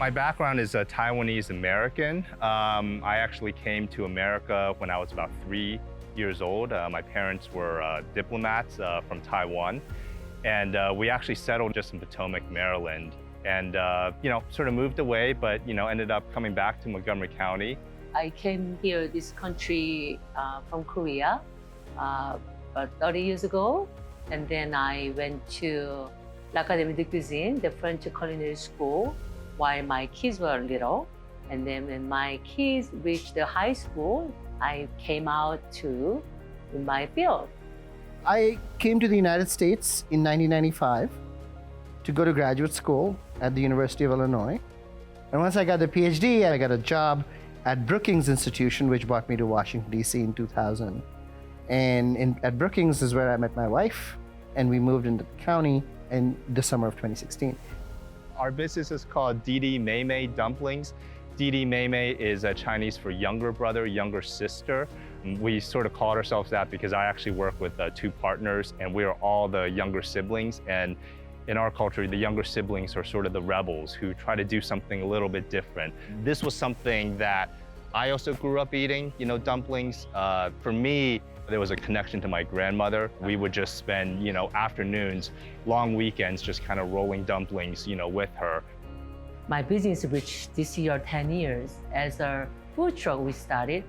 My background is a Taiwanese American. I actually came to America when I was about 3 years old. My parents were diplomats from Taiwan, and we actually settled just in Potomac, Maryland, and sort of moved away, but ended up coming back to Montgomery County. I came here, this country, from Korea about 30 years ago, and then I went to L'Académie de Cuisine, the French culinary school, while my kids were little. And then when my kids reached the high school, I came out to my field. I came to the United States in 1995 to go to graduate school at the University of Illinois. And once I got the PhD, I got a job at Brookings Institution, which brought me to Washington, D.C. in 2000. And at Brookings is where I met my wife, and we moved into the county in the summer of 2016. Our business is called Didi Meimei Dumplings. Didi Meimei is Chinese for younger brother, younger sister. We sort of called ourselves that because I actually work with two partners, and we are all the younger siblings. And in our culture, the younger siblings are sort of the rebels who try to do something a little bit different. This was something that I also grew up eating, dumplings. For me, there was a connection to my grandmother. We would just spend, afternoons, long weekends, just kind of rolling dumplings, with her. My business reached this year 10 years. As a food truck, we started,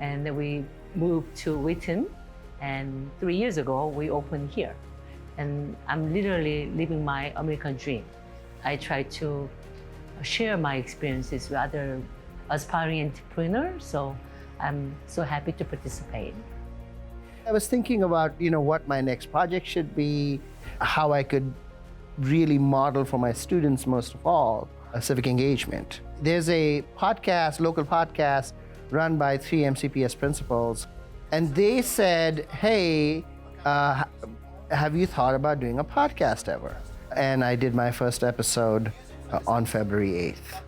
and then we moved to Wheaton, and 3 years ago, we opened here. And I'm literally living my American dream. I try to share my experiences with other aspiring entrepreneurs, so I'm so happy to participate. I was thinking about, what my next project should be, how I could really model for my students, most of all, a civic engagement. There's a podcast, local podcast, run by 3 MCPS principals, and they said, hey, have you thought about doing a podcast ever? And I did my first episode on February 8th.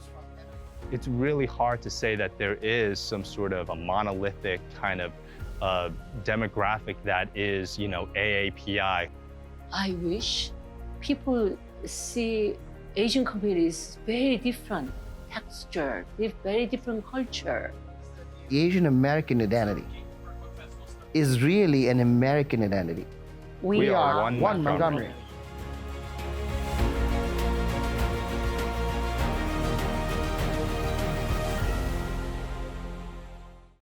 It's really hard to say that there is some sort of a monolithic kind of demographic that is, AAPI. I wish people see Asian communities very different texture, very different culture. The Asian American identity is really an American identity. We are one Montgomery.